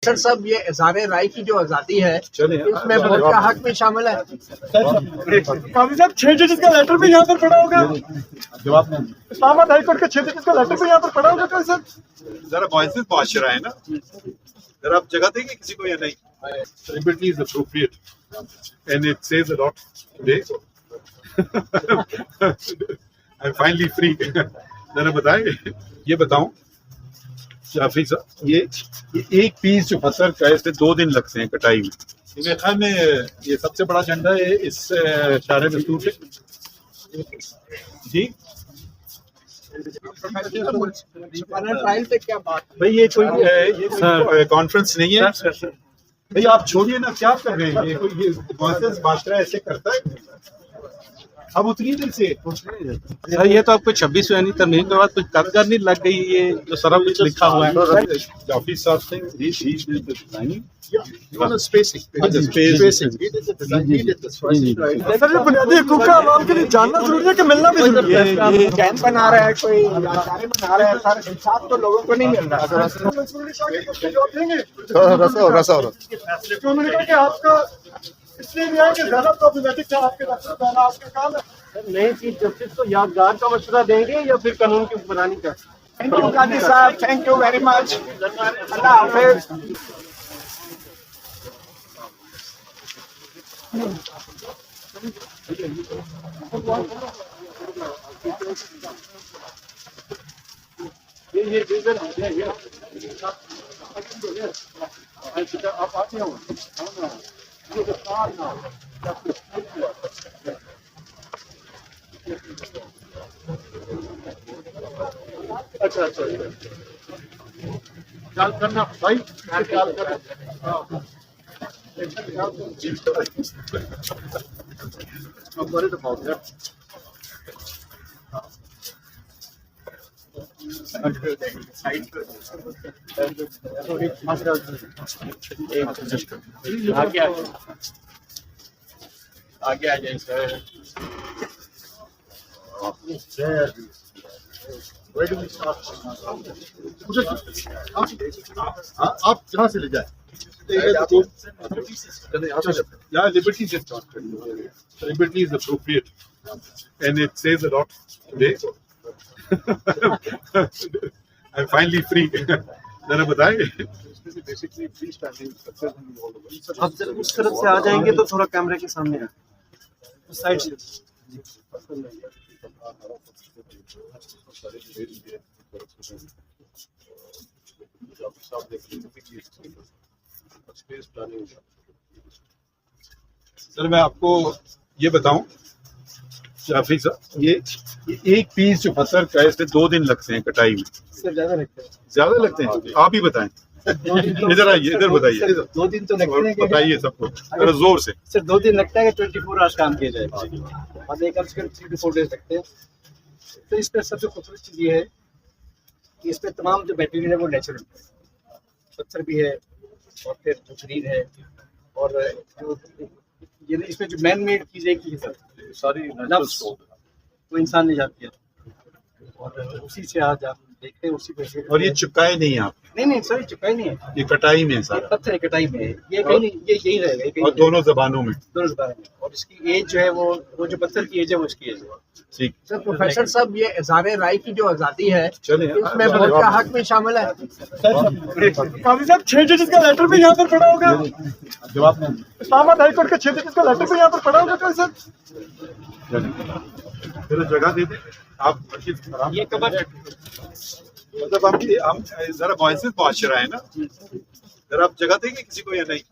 Sir साहब, ये इज़हार राय की जो आज़ादी है इसमें वोट का हक भी शामिल है। काजी साहब 6 जजेस का लेटर भी यहाँ पर पड़ा होगा। जवाब नहीं। इस्लामाबाद हाई कोर्ट के 6 जजेस का लेटर भी यहाँ पर पड़ा होगा। कल सर जरा वॉइसेस मुआशरा है ना, जरा आप जगह देंगे किसी को या नहीं? Liberty is appropriate and it says a lot today. I'm finally free. जरा बताएं, ये बताऊं जाफरी साहब, ये एक पीस जो पत्थर का है इससे 2 दिन लगते हैं कटाई में। मेरे ख्याल में ये सबसे बड़ा झंडा है इस शारे दस्तूर पे जी। ट्रायल पे क्या बात भाई ये कोई कॉन्फ्रेंस नहीं है भाई, आप छोड़िए ना, क्या कर रहे हैं? ये कोई ये कॉन्फ्रेंस मास्टर ऐसे करता है? अब उतनी देर से सर ये तो आपको 26 यानी तरमीम के बाद कुछ कागजात नहीं लग गई, ये जो सरफ कुछ लिखा हुआ है। जाफरी साहब से बुनियादी हकूक़ का आवाम के लिए जानना जरूरी है कि मिलना भी जरूरी है। कैंप बना रहा है, कोई आचार्य बना रहा है, सर इंसाफ तो लोगों को नहीं मिल रहा। जवाब देंगे उन्होंने कहा कि आपका इसलिए भी है कि ज्यादा प्रॉब्लमेटिक था आपके दफ्तर जाना, आपका काम है। नए चीफ जस्टिस को यादगार का मशवरा देंगे या फिर कानून की हुक्मरानी का? थैंक यू काजी साहब, थैंक यू वेरी मच, अल्लाह हाफिज। आप आते हो अच्छा ख्याल करना भाई, ख्याल करना। आगे आ जाए सर। आप जहाँ से ले जाए यहाँ liberty is appropriate and it says a lot today. I'm finally free. जरा बताएं। आप जब उस तरफ से आ जाएंगे तो थोड़ा कैमरे के सामने है, उस साइड से। सर मैं आपको ये बताऊं जाफरी साहब, ये एक पीस जो पत्थर का है इससे 2 दिन लगते हैं कटाई में। सर ज्यादा लगता है। ज्यादा लगते हैं? आप ही बताएं। इधर आइए, इधर बताइए। 2 दिन तो लगते हैं। बताइए सबको जरा जोर से। सर 2 दिन लगता है कि 24 आवर्स काम किया जाए और एक कम से कम 3 to 4 डेज लगते हैं। तो इस पर सबसे खूबसूरत चीज़ ये है कि इस पर तमाम जो मटेरियल है वो नेचुरल है, पत्थर भी है और फिर जो शरीर है और जो ये इसमें जो मैन मेड चीज़ें की है सर सारी नफ्स वो इंसान ने जाती है और उसी से आज आप देखते हैं उसी पे। और ये चिपकाए नहीं आप? नहीं सर चिपकाई नहीं है, ये कटाई में है सारा? पत्थर है, कटाई में है, ये कहीं नहीं, ये यही रहेगा। और दोनों जबानों में? दोनों जबानों में। और इसकी एज जो है वो जो पत्थर की एज है वो इसकी एज है। ठीक सर प्रोफेसर साहब, ये इज़हार राय की जो आज़ादी है इसमें वोट का हक भी शामिल है। काजी साहब 6 जजेस का लेटर भी यहाँ पर पड़ा होगा। जवाब नहीं। इस्लामाबाद हाई कोर्ट के 6 जजेस का लेटर भी यहाँ पर पड़ा होगा। कल सर जगह दे दें आप। ये कबर मतलब हम जरा वॉइसेस मुआशरा है ना, जरा आप जगह देंगे किसी को या नहीं?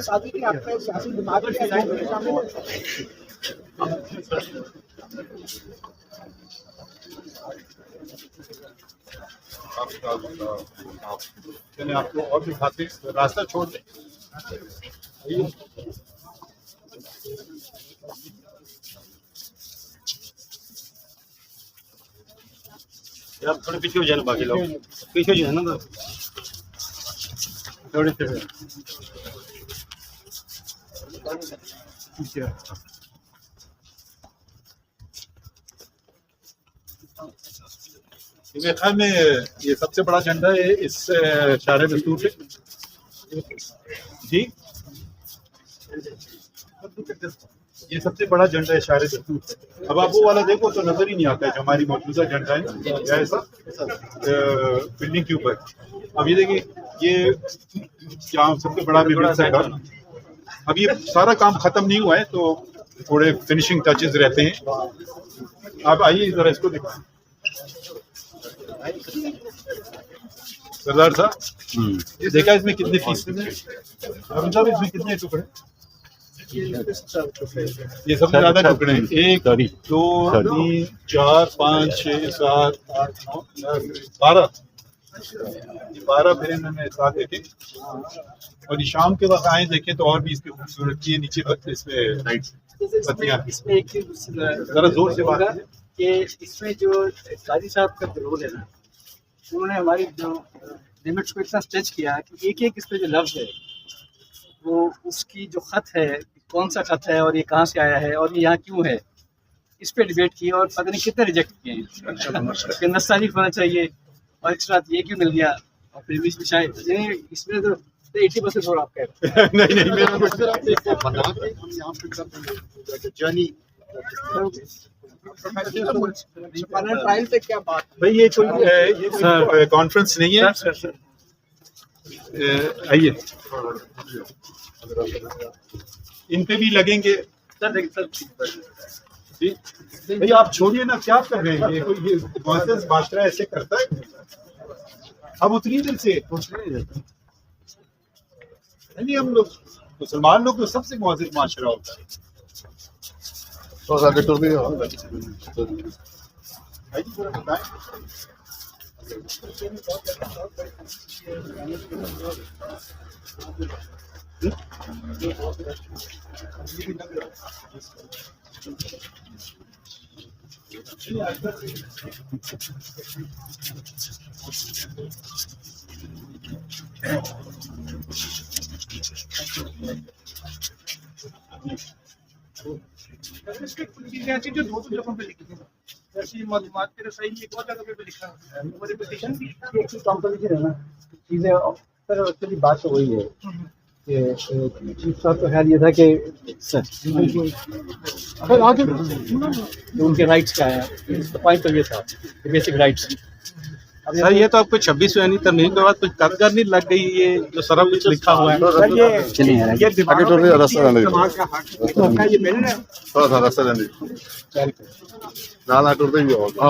शादी की आपका सियासी दिमाग में शामिल है। चलिए आपको और दिखाते हैं, रास्ता छोड़ दें। यार थोड़े पीछे हो जाना, बाकी लोग पीछे हो जाना थोड़े से। मेरे ख्याल में ये सबसे बड़ा झंडा है इस शारे दस्तूर पे जी। ये सबसे बड़ा झंडा है शारे दस्तूर पे। अब आप वो वाला देखो तो नजर ही नहीं आता है जो हमारी मौजूदा झंडा है या ऐसा बिल्डिंग के ऊपर। अब ये देखिए ये क्या सबसे बड़ा विभिन्न का। अब ये सारा काम खत्म नहीं हुआ है तो थोड़े फिनिशिंग टचेस रहते हैं। आप आइए जरा इसको देखो सरदार साहब, ये देखा इसमें कितने फीसद है, मतलब इसमें कितने टुकड़े? ये सबसे ज्यादा टुकड़े हैं। 1 2 3 4 5 6 7 8 9 10 12 फिर इन्होंने साथ देखे। और ये शाम के वक्त आए देखें तो और भी इसकी खूबसूरती है। नीचे इसमें लाइट पत्तियां। इसमें एक चीज जरा जोर से बात कि इसमें जो काजी साहब का जो रोल है ना, उन्होंने हमारी जो लिमिट्स को इतना स्ट्रेच किया कि एक एक इसमें जो लफ्ज है वो उसकी जो खत है, कौन सा खत है और ये कहाँ से आया है और ये यहाँ क्यों है, इस पे डिबेट की और पता नहीं कितने रिजेक्ट किए हैं। उसके नस्तारीफ होना चाहिए और एक साथ ये क्यों मिल गया और फिर भी शायद इसमें तो 80% और आप कह रहे हैं। नहीं मेरा ट्रायल पे क्या बात? भाई ये कोई कॉन्फ्रेंस नहीं है। आइए इन पे भी लगेंगे। भाई आप छोड़िए ना, क्या कर रहे हैं? ये कोई कॉन्फ्रेंस मास्टर ऐसे करता है? अब उतनी दिन से नहीं, हम लोग मुसलमान लोग तो सबसे मौजूद माशरा होता है। तो आगे टूर भी जो 2 जगहों पे लिखी थी, जैसे मालूमात के रसाई में एक और जगह पे लिखा है वो रिपीटेशन भी कंपटीशन है ना चीजें। सर एक्चुअली बात तो वही है कि चीफ साहब का ख्याल ये था कि सर आगे उनके राइट्स क्या है, पॉइंट तो ये था बेसिक राइट्स। सर ये तो आपको 26वीं तरमीम के बाद कुछ कारगर नहीं लग गई, ये जो सारा कुछ लिखा हुआ है। आगे टूर भी रास्ता जाने दीजिए, ये मिल रहा है थोड़ा सा रास्ता जाने दीजिए, नाला टूर भी होगा।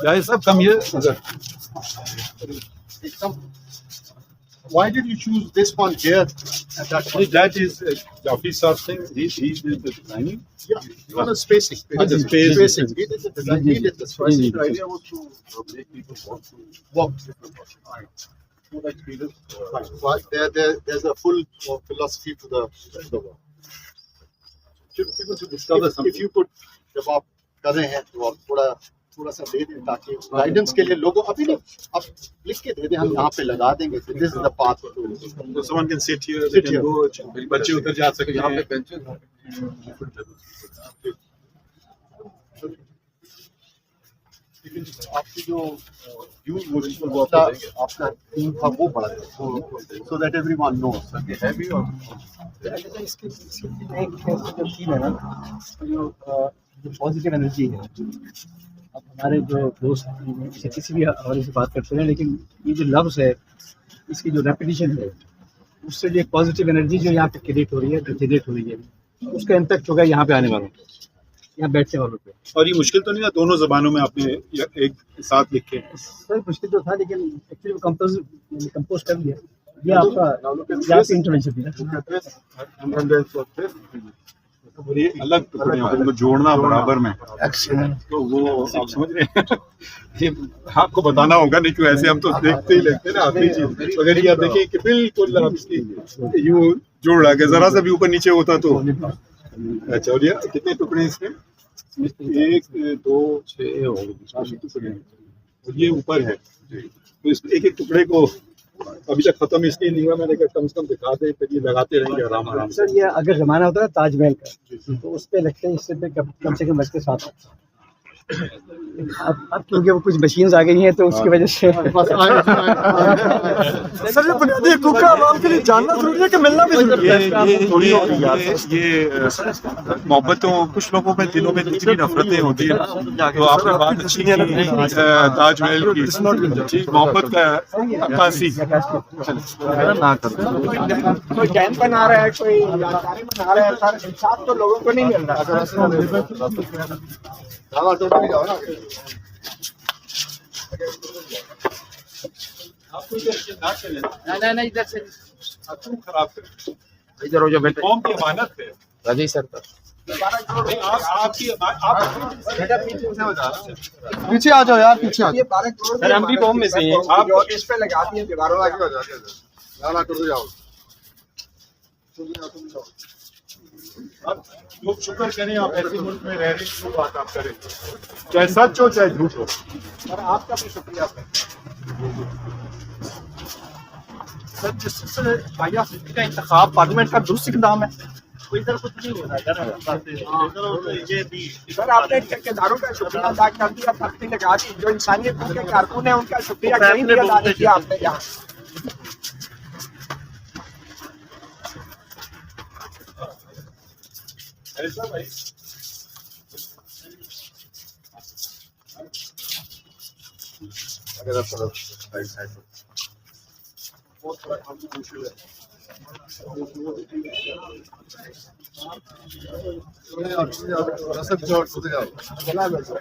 Guys, come here. Why did you choose this one here? That is Qazi Faiz thing. He did the designing. Yeah, you want a spacing. Spacing. He did the design. He did the spacing. The idea was to make people want to walk different. Right. So that people, right. There's a full philosophy to the work. People to discover something. If you put, जब आप कर रहे हैं तो आप थोड़ा सा दे दें ताकि गाइडेंस के लिए लोगों अभी नहीं आप लिख के दे दें, हम यहाँ पे लगा देंगे। This is the path So someone can sit here. They can go. बच्चे उधर जा सकते हैं। यहाँ पे benches हैं। आपकी जो आपका टीम था वो बड़ा सो दैट एवरीवन नोस कि है भी। और इसकी जो थीम है ना, जो पॉजिटिव एनर्जी है। अब हमारे जो दोस्त से किसी भी हवाले से बात करते हैं, लेकिन ये जो लफ्ज़ है इसकी जो रेपिटेशन है उससे जो एक पॉजिटिव एनर्जी जो यहाँ पे क्रिएट हो रही है, जो जनरेट हो रही है, उसका इम्पैक्ट होगा यहाँ पे आने वालों पे, यहाँ बैठने वालों पे। और ये मुश्किल तो नहीं था, दोनों जबानों में आपने एक साथ लिखे? सर मुश्किल तो था, लेकिन एक्चुअली कंपोज कर लिया। ये आपका इंटरवेंशन थी ना। और ये अलग टुकड़े हैं, उनको जोड़ना बराबर में, तो वो आप समझ रहे हैं। ये आपको बताना होगा, नहीं क्यों ऐसे हम तो देखते ही लेते हैं ना आखिरी चीज। अगर ये आप देखिए कि बिल्कुल आप इसकी यूं जोड़ लगे, जरा सा भी ऊपर नीचे होता तो। अच्छा, और ये कितने टुकड़े इसमें? 1 2 6 और टुकड़े, और ये ऊपर है, तो इस एक एक टुकड़े को अभी तक खत्म इसलिए नहीं हुआ, मैंने कहा कम से कम दिखा दे, फिर ये लगाते रहेंगे आराम आराम से। सर ये अगर जमाना होता है ताजमहल का, तो उस पे लगते हैं इससे पे कम से कम बच के 7। अब क्योंकि वो कुछ मशीन्स आ गई हैं तो उसकी वजह से सर ये बुनियादी हकूक़ का आवाम के लिए जानना जरूरी है कि मिलना भी जरूरी है। ये मोहब्बतों, कुछ लोगों में दिलों में इतनी नफरतें होती है, तो आपने बात अच्छी की ताजमहल की, मोहब्बत का अक्कासी ना करो। कोई कैंप बना रहा है, कोई यादगारें बना रहा है, सर इंसाफ तो लोगों को नहीं मिल रहा। ज़्यादा टोटल भी जाओ ना। नहीं इधर से खराब इधर हो जाओ बेटे। कौम की अमानत है। राजी सर पीछे आ जाओ यार, पीछे आ ये 12 करोड़ सर हम भी बॉम्ब में से ही हैं। आप जो इस पे लगा दिए दीवारों आगे हो जाते हैं। ज़्यादा टोटल जाओ। अब लोग शुक्र करें आप ऐसे मुल्क में रह रहे हैं, जो बात आप करें, चाहे सच हो चाहे झूठ हो। और आपका भी शुक्रिया सर। जिस यahya अफरीदी का इंतखाब पार्लियामेंट का दुरुस्त इक़दाम है, कोई इधर कुछ नहीं हो रहा है। सर आपने ठेकेदारों का शुक्रिया अदा कर दिया, तख्ती लगा दी, जो इंसानियत के कारकुन है उनका शुक्रिया कहीं नहीं अदा नहीं किया आपने यहाँ। ऐसा भाई अगर आप साइड बहुत बड़ा काम मुश्किल है। रसद जोड़ सुधर जाओ। जला बैठो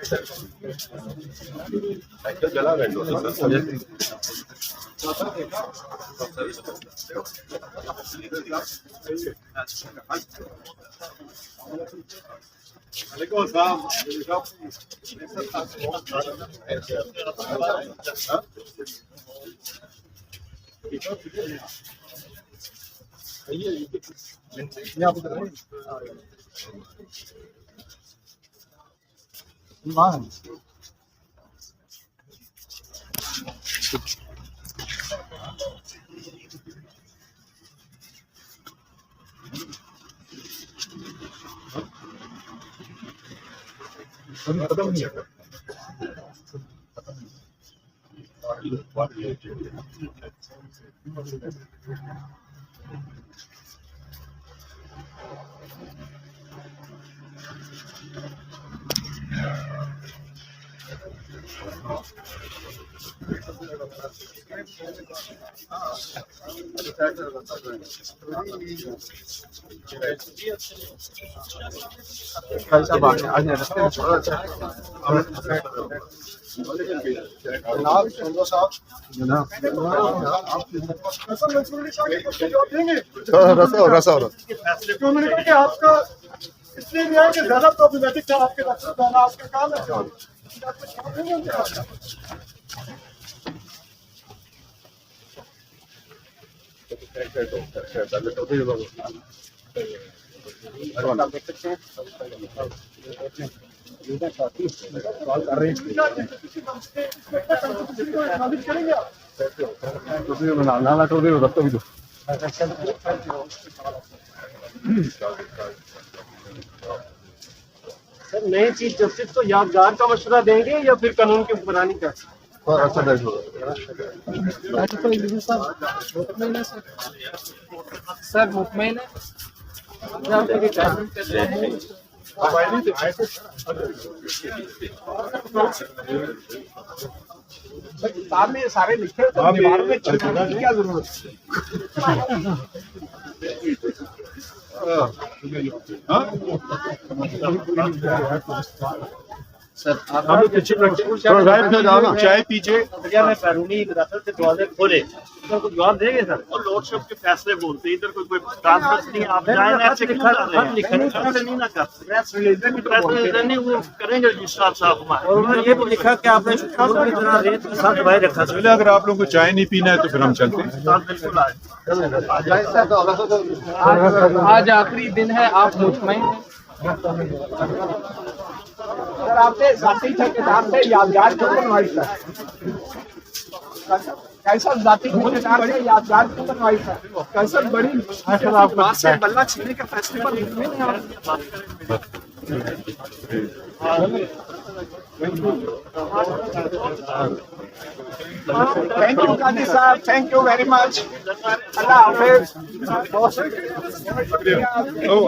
खत्म नहीं है। आपका इसलिए नहीं है कि ज्यादा प्रॉब्लमेटिक था आपके आपका काम है। सर नए चीफ जस्टिस को यादगार का मशवरा देंगे या फिर कानून की हुक्मरानी का? सर मुतमईन किताब में सारे लिखे हैं, तो दीवारों में चिपकाने की क्या जरूरत है? हम लोग किचन रखते हैं, चाय पीजिए। भैया मैं बैरूनी इकदार से दरवाजे खोले इधर को जवाब देंगे सर। और लॉर्डशिप के फैसले बोलते हैं, इधर कोई ट्रांसफर नहीं, आप जाए ना ऐसे क्यों कर रहे हैं? नहीं ना कर प्रेस रिलीज नहीं वो करेंगे रजिस्ट्रार साहब हमारे। और उन्होंने ये भी लिखा कि आपने शुरू की तरह रेत के साथ दबाए रखा। चलिए, अगर आप लोगों को चाय नहीं पीना है तो फिर हम चलते हैं। बिल्कुल आए। आज आखिरी दिन है, आप मुतमईन हैं? सर आपने जाती ठेकेदार से यादगार क्यों बनवाई सर? कैसा जाती ठेकेदार से यादगार क्यों बनवाई सर? कैसा बड़ी बात से बल्ला छीनने के फैसले पर थैंक यू काजी साहब, थैंक यू वेरी मच। अल्लाह हाफिज।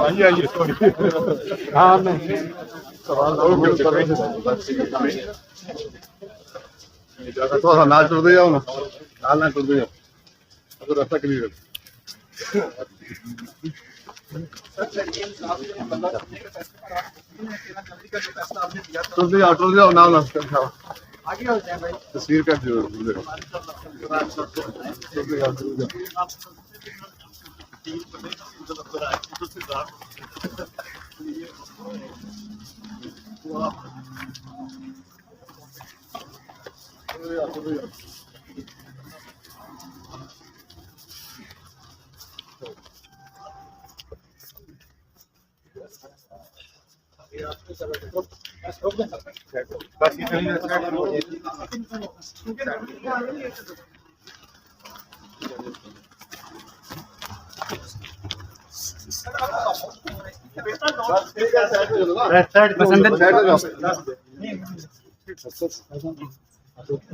आइए आइए, सॉरी। हाँ नहीं थोड़ा नाल टुर दे जाओ ना, नाल ना टुर दे जाओ, तो रास्ता क्लियर है। टुर जाओ नाल ना, आगे हो जाए भाई। तस्वीर कर दो।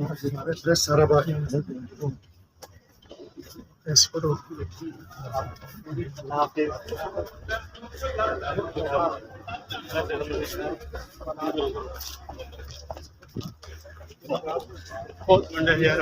बस इतना प्रेस सारा बाकी बहुत मंडे यार।